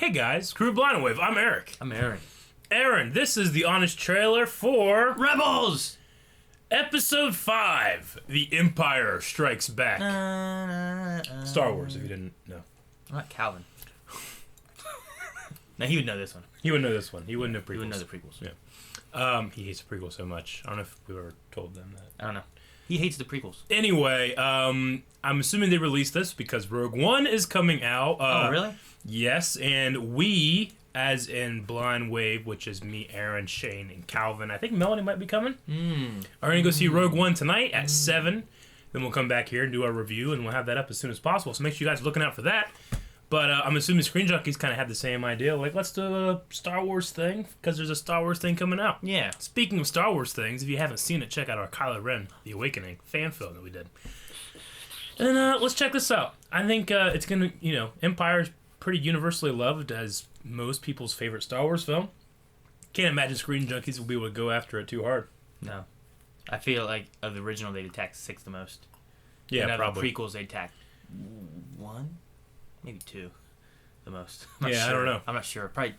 Hey guys, Crew Blind Wave, I'm Eric. I'm Aaron. Aaron, this is the honest trailer for Rebels! Episode 5, The Empire Strikes Back. Star Wars, if you didn't know. I'm not Calvin. No, he would know this one. He would know this one. He wouldn't know prequels. He would know the prequels. Yeah. He hates the prequels so much. I don't know if we ever told them that. I don't know. He hates the prequels. Anyway, I'm assuming they released this because Rogue One is coming out. Oh, really? Yes, and we, as in Blind Wave, which is me, Aaron, Shane, and Calvin, I think Melanie might be coming, are going to go see Rogue One tonight at 7. Then we'll come back here and do our review, and we'll have that up as soon as possible. So make sure you guys are looking out for that. But I'm assuming Screen Junkies kind of had the same idea. Like, let's do a Star Wars thing, because there's a Star Wars thing coming out. Yeah. Speaking of Star Wars things, if you haven't seen it, check out our Kylo Ren, The Awakening fan film that we did. And let's check this out. I think it's going to, Empire's pretty universally loved as most people's favorite Star Wars film. Can't imagine Screen Junkies will be able to go after it too hard. No. I feel like of the original, they'd attack 6 the most. Yeah, and probably. The prequels, they'd attack 1? Maybe 2 the most. I don't know. I'm not sure. Probably,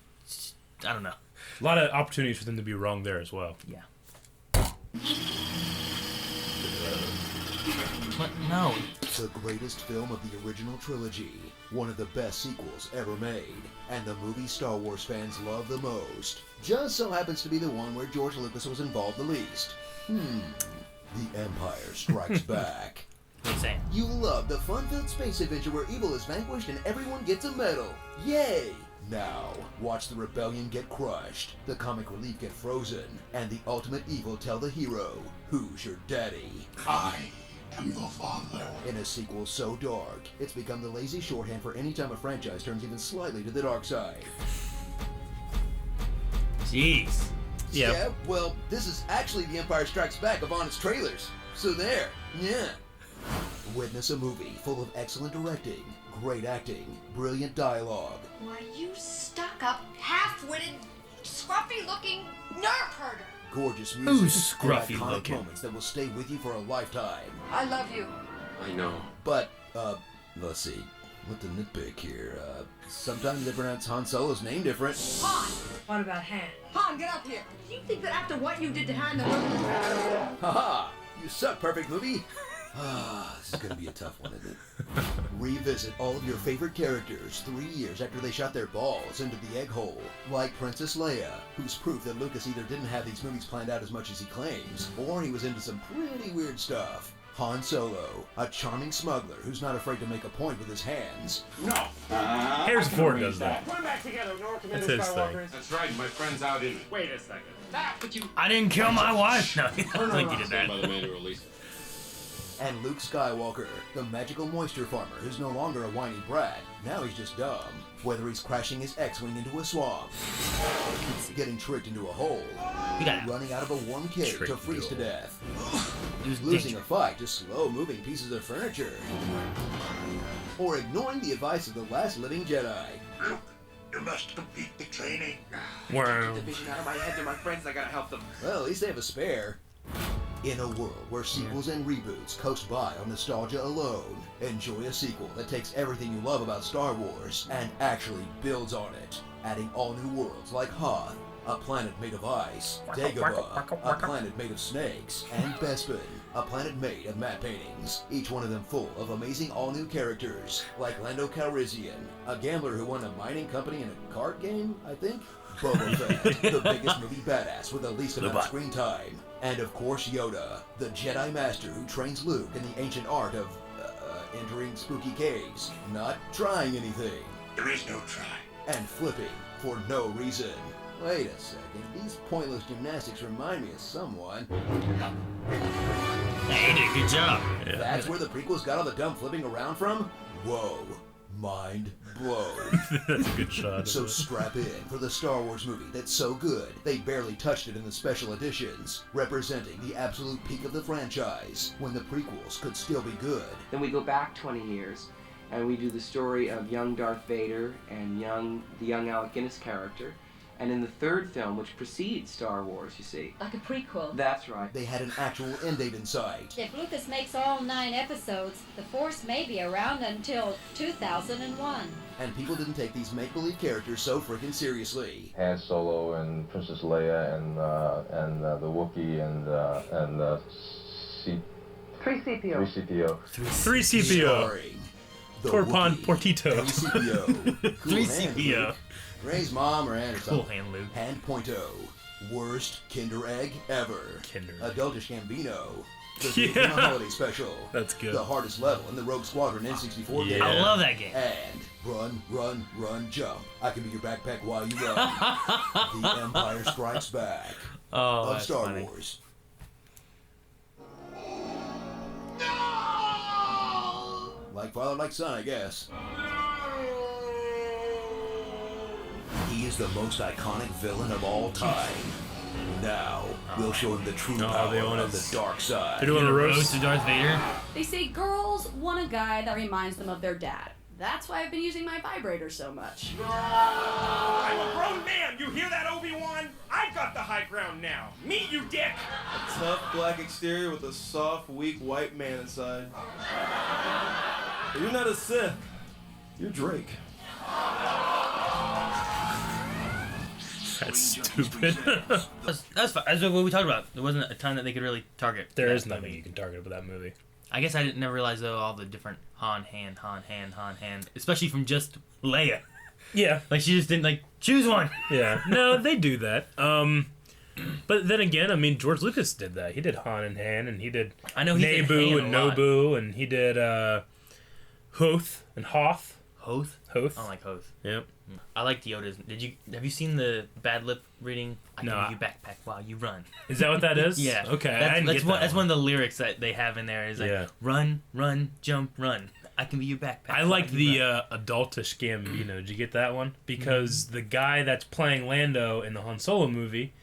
I don't know. A lot of opportunities for them to be wrong there as well. Yeah. What? No. The greatest film of the original trilogy, one of the best sequels ever made, and the movie Star Wars fans love the most. Just so happens to be the one where George Lucas was involved the least. The Empire Strikes Back. What are you saying? You love the fun-filled space adventure where evil is vanquished and everyone gets a medal. Yay! Now, watch the rebellion get crushed, the comic relief get frozen, and the ultimate evil tell the hero, who's your daddy? I am the father. In a sequel so dark, it's become the lazy shorthand for any time a franchise turns even slightly to the dark side. Jeez. Yeah, well, this is actually The Empire Strikes Back of honest trailers. So there, yeah. Witness a movie full of excellent directing, great acting, brilliant dialogue. Why, you stuck-up, half-witted, scruffy-looking nerf herder. Gorgeous music. Who's scruffy and iconic looking? moments that will stay with you for a lifetime. I love you. I know. But, let's see. What the nitpick here? Sometimes they pronounce Han Solo's name different. Han! What about Han? Han, get up here! Do you think that after what you did to Han, the movie... Haha! You suck, perfect movie! This is gonna be a tough one, isn't it? Revisit all of your favorite characters 3 years after they shot their balls into the egg hole. Like Princess Leia, who's proof that Lucas either didn't have these movies planned out as much as he claims, or he was into some pretty weird stuff. Han Solo, a charming smuggler who's not afraid to make a point with his hands. No! Harrison Ford does that. Put them back together, Nor That's Commander his thing. Skywalker. That's right, my friend's out in it. Wait a second. That, but you... I didn't kill my wife. No, I don't think he did Stand by that. the manual release. And Luke Skywalker, the magical moisture farmer who's no longer a whiny brat. Now he's just dumb. Whether he's crashing his X-Wing into a swamp, getting tricked into a hole, He got running out of a warm cave Tricked to freeze to into a death, He was losing a dangerous. fight to slow-moving pieces of furniture, or ignoring the advice of the last living Jedi. Luke, you must complete the training. Wow. The vision out of my head, they're my friends, I gotta help them. Well, at least they have a spare. In a world where sequels and reboots coast by on nostalgia alone, enjoy a sequel that takes everything you love about Star Wars and actually builds on it, adding all new worlds like Hoth, a planet made of ice, Dagobah, a planet made of snakes, and Bespin, a planet made of matte paintings, each one of them full of amazing all-new characters, like Lando Calrissian, a gambler who won a mining company in a card game, I think? Boba Fett, the biggest movie badass with the least amount of screen time. And of course Yoda, the Jedi Master who trains Luke in the ancient art of, entering spooky caves, not trying anything, There is no try. and flipping for no reason. Wait a second, these pointless gymnastics remind me of someone. Hey, you did a good job. That's where the prequels got all the dumb flipping around from? Whoa. Mind blown. That's a good shot. So strap in for the Star Wars movie that's so good they barely touched it in the special editions, representing the absolute peak of the franchise, when the prequels could still be good. Then we go back 20 years, and we do the story of young Darth Vader and the young Alec Guinness character, and in the third film, which precedes Star Wars, you see. Like a prequel. That's right. They had an actual end date in sight. If Lucas makes all 9 episodes, the Force may be around until 2001. And people didn't take these make-believe characters so freaking seriously. Han Solo and Princess Leia and the Wookiee and C. 3CPO. 3CPO. 3CPO. Starring the Torpon Wookiee, Portito. 3CPO. Cool 3CPO. Hand Luke, Ray's mom or aunt or something. Cool hand, Luke. Hand Pointo. Worst Kinder Egg ever. Kinder. Adultish Gambino. The Yeah. Duke from the Holiday Special. That's good. The hardest level in the Rogue Squadron N64 game. Yeah. I love that game. And run, run, run, jump. I can be your backpack while you run. The Empire Strikes Back Oh, of that's Star funny. Wars. Like father, like son, I guess. He is the most iconic villain of all time. Now, we'll show him the true power they want of us- the dark side. They're doing a Roast roast. to Darth Vader. They say girls want a guy that reminds them of their dad. That's why I've been using my vibrator so much. I'm a grown man. You hear that, Obi-Wan? I've got the high ground now. Me, you dick. A tough black exterior with a soft, weak white man inside. But you're not a Sith. You're Drake. That's stupid. That's fine. That's what we talked about. There wasn't a ton that they could really target. There that is nothing movie. you can target with that movie. I guess I never realized though all the different Han, especially from just Leia. Yeah. Like she just didn't like choose one. Yeah. No, they do that. But then again, I mean, George Lucas did that. He did Han and Han, and he did I know he did Naboo Han and a lot. Nobu, and he did Hoth and Hoth. Hoth. Hoth. I don't like Hoth. Yep. I like Yoda's. Have you seen the bad lip reading? I No, can give you backpack while you run. Is that what that is? Yeah. Okay. I That's, didn't that's get one. that That's one of the lyrics that they have in there. Is like Yeah. run, run, jump, run. I can be your backpack. I while liked you the run. adultish Gambino. Did you get that one? Because the guy that's playing Lando in the Han Solo movie,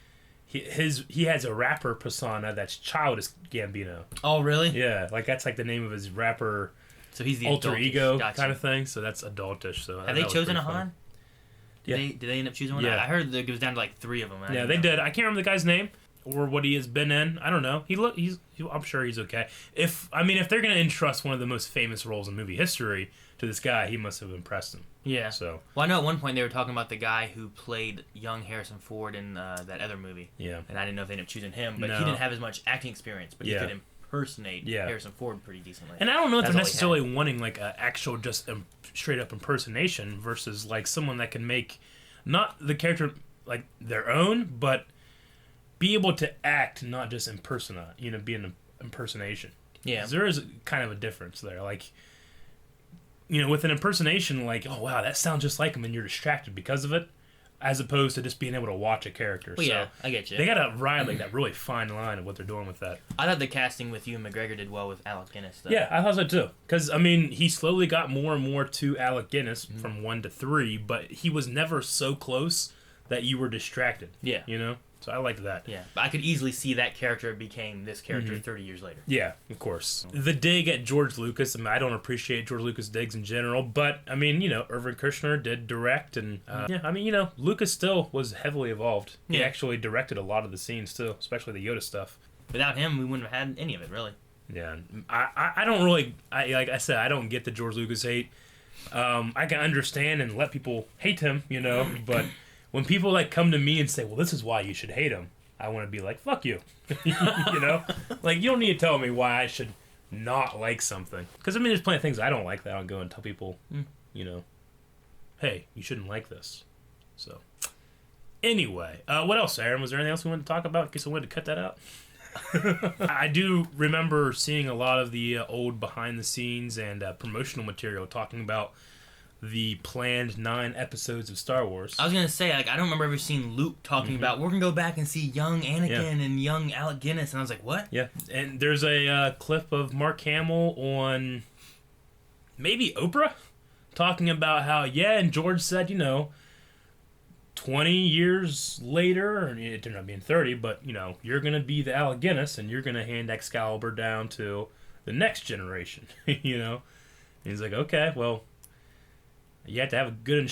he has a rapper persona that's childish Gambino. Oh really? Yeah, like that's like the name of his rapper So he's the alter adultish. ego Gotcha. kind of thing. So that's adultish. So Have they chosen a Han? Yeah. Did they end up choosing one? Yeah. I heard that it goes down to like 3 of them. Yeah, they did. I can't remember the guy's name or what he has been in. I don't know. I'm sure he's okay. If they're gonna entrust one of the most famous roles in movie history to this guy, he must have impressed him. Yeah. So Well, I know at one point they were talking about the guy who played young Harrison Ford in that other movie. yeah, And I didn't know if they ended up choosing him, but No. he didn't have as much acting experience, but Yeah. he could impersonate Yeah. Harrison Ford pretty decently. and I don't know if That's they're all he necessarily wanting like an actual just straight up impersonation versus like someone that can make not the character like their own, but be able to act, not just impersonate. Be an impersonation. Yeah. 'Cause there is kind of a difference there. Like, with an impersonation, like, oh wow, that sounds just like him, and you're distracted because of it, as opposed to just being able to watch a character. Well, so yeah, I get you. they gotta ride like that really fine line of what they're doing with that. I thought the casting with Ewan McGregor did well with Alec Guinness. Though. Yeah, I thought so too. Because he slowly got more and more to Alec Guinness from 1 to 3, but he was never so close that you were distracted. Yeah. So I liked that. Yeah, but I could easily see that character became this character 30 years later. Yeah, of course. The dig at George Lucas, I don't appreciate George Lucas digs in general, but, Irvin Kershner did direct, and, Lucas still was heavily involved. He Yeah. actually directed a lot of the scenes, too, especially the Yoda stuff. Without him, we wouldn't have had any of it, really. Yeah, I don't really, like I said, I don't get the George Lucas hate. I can understand and let people hate him, but when people come to me and say, well, this is why you should hate him, I want to be like, fuck you. Like, you don't need to tell me why I should not like something. Because, there's plenty of things I don't like that I'll go and tell people, hey, you shouldn't like this. So, anyway, what else, Aaron? Was there anything else we wanted to talk about? I guess I wanted to cut that out. I do remember seeing a lot of the old behind the scenes and promotional material talking about the planned 9 episodes of Star Wars. I was gonna say, I don't remember ever seeing Luke talking about we're gonna go back and see young Anakin and young Alec Guinness, and I was like, what? Yeah, and there's a clip of Mark Hamill on maybe Oprah talking about how and George said 20 years later, and it turned out being 30, but you're gonna be the Alec Guinness and you're gonna hand Excalibur down to the next generation. And he's like, okay, well, You have to have a good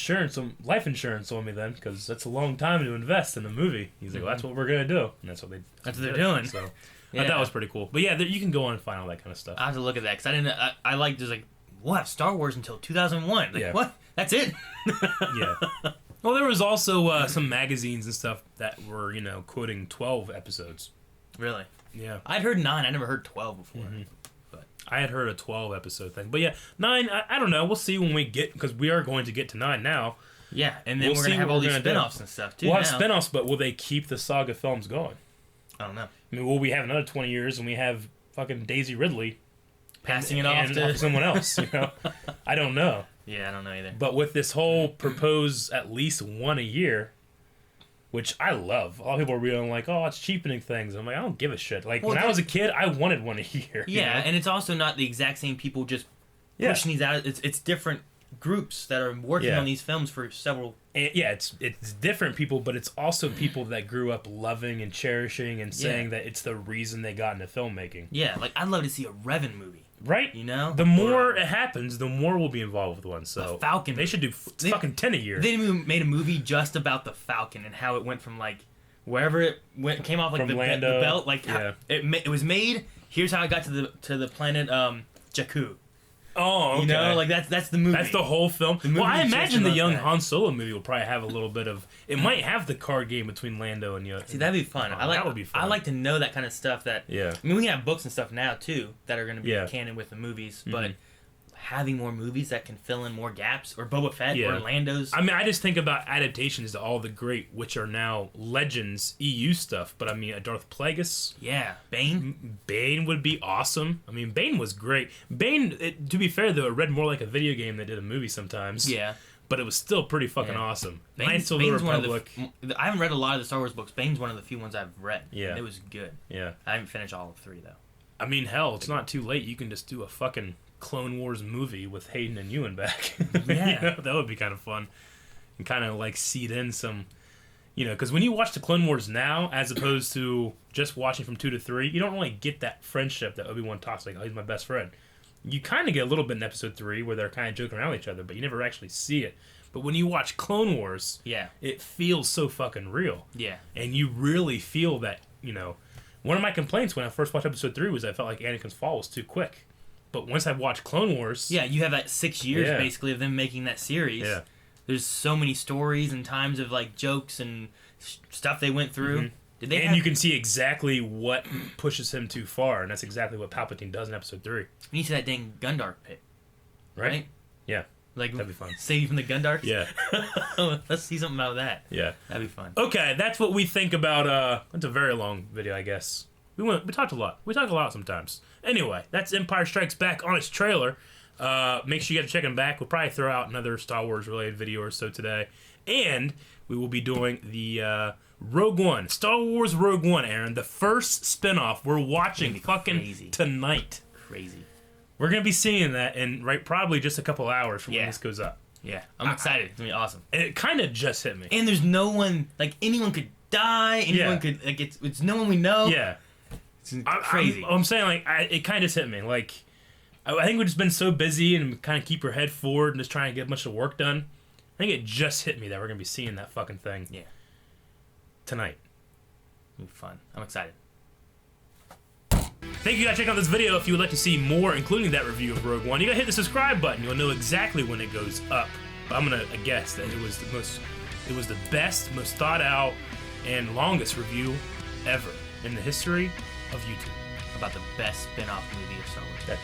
life insurance on me then, because that's a long time to invest in a movie. He's like, well, that's what we're going to do. And that's what they're doing. So I thought that was pretty cool. But yeah, you can go on and find all that kind of stuff. I have to look at that, because I like, there's like, we'll have Star Wars until 2001. Like, what? That's it? Yeah. Well, there was also some magazines and stuff that were, quoting 12 episodes. Really? Yeah. I'd heard 9. I never heard 12 before. Mm-hmm. I had heard a 12 episode thing. But yeah, 9, I don't know. We'll see when we get, because we are going to get to 9 now. Yeah, and then we're going to have all these spin-offs and stuff, too. We'll have spin-offs, but will they keep the saga films going? I don't know. I mean, will we have another 20 years and we have fucking Daisy Ridley passing it off to someone else, I don't know. Yeah, I don't know either. But with this whole propose at least one a year, which I love. A lot of people are really like, oh, it's cheapening things. I'm like, I don't give a shit. Like, when I was a kid, I wanted one a year. Yeah, and it's also not the exact same people just pushing these out. It's different groups that are working on these films for several... And it's different people, but it's also people that grew up loving and cherishing and saying that it's the reason they got into filmmaking. Yeah, like, I'd love to see a Revan movie. Right? The more it happens, the more we'll be involved with one. So Falcon. They should do fucking 10 a year. They made a movie just about the Falcon and how it went from, like, wherever it came off, like, the belt. Like, it was made, here's how it got to the planet Jakku. Oh, okay. Like, that's the movie. That's the whole film. Well, I imagine the young Han Solo movie will probably have a little bit of... It might have the card game between Lando and Yoda. See, that'd be fun. That would be fun. I like to know that kind of stuff. I mean, we can have books and stuff now, too, that are going to be canon with the movies, but having more movies that can fill in more gaps, or Boba Fett, or Lando's... I mean, I just think about adaptations to all the great, which are now Legends EU stuff, but I mean, a Darth Plagueis... Yeah, Bane? Bane would be awesome. I mean, Bane was great. Bane, to be fair, though, it read more like a video game than it did a movie sometimes. Yeah. But it was still pretty fucking awesome. Knights of the Republic... I haven't read a lot of the Star Wars books. Bane's one of the few ones I've read. Yeah. It was good. Yeah. I haven't finished all of 3, though. I mean, hell, it's not too late. You can just do a fucking Clone Wars movie with Hayden and Ewan back. Yeah. That would be kind of fun. And kind of, like, seed in some... because when you watch the Clone Wars now, as opposed to just watching from 2 to 3, you don't really get that friendship that Obi-Wan talks like, oh, he's my best friend. You kind of get a little bit in episode 3 where they're kind of joking around with each other, but you never actually see it. But when you watch Clone Wars, it feels so fucking real. Yeah. And you really feel that, one of my complaints when I first watched episode 3 was I felt like Anakin's fall was too quick. But once I watched Clone Wars... Yeah, you have that 6 years, basically, of them making that series. Yeah. There's so many stories and times of, like, jokes and stuff they went through. Mm-hmm. You can see exactly what pushes him too far, and that's exactly what Palpatine does in episode 3. You see that dang Gundar pit. Right? Yeah. Like, that'd be fun. Save you from the Gundarks? Yeah. Let's see something about that. Yeah. That'd be fun. Okay, that's what we think about, it's a very long video, I guess. We talked a lot. We talk a lot sometimes. Anyway, that's Empire Strikes Back on its trailer. Make sure you guys check them back. We'll probably throw out another Star Wars related video or so today. And we will be doing the Rogue One. Star Wars Rogue One, Aaron. The first spinoff we're watching fucking tonight. Crazy. We're going to be seeing that in probably just a couple hours from when this goes up. Yeah. I'm excited. It's going to be awesome. And it kind of just hit me. And there's no one, like, anyone could die. Anyone could, like, it's no one we know. Yeah. It's crazy. I'm saying, like, it kind of just hit me. Like, I think we've just been so busy and kind of keep your head forward and just trying to get a bunch of work done. I think it just hit me that we're going to be seeing that fucking thing. Yeah. Tonight. It'll be fun. I'm excited. Thank you guys for checking out this video. If you would like to see more, including that review of Rogue One, you gotta hit the subscribe button. You'll know exactly when it goes up. But I'm gonna guess that it was the best, most thought out, and longest review ever in the history of YouTube. About the best spin-off movie of Star Wars.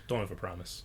Don't overpromise.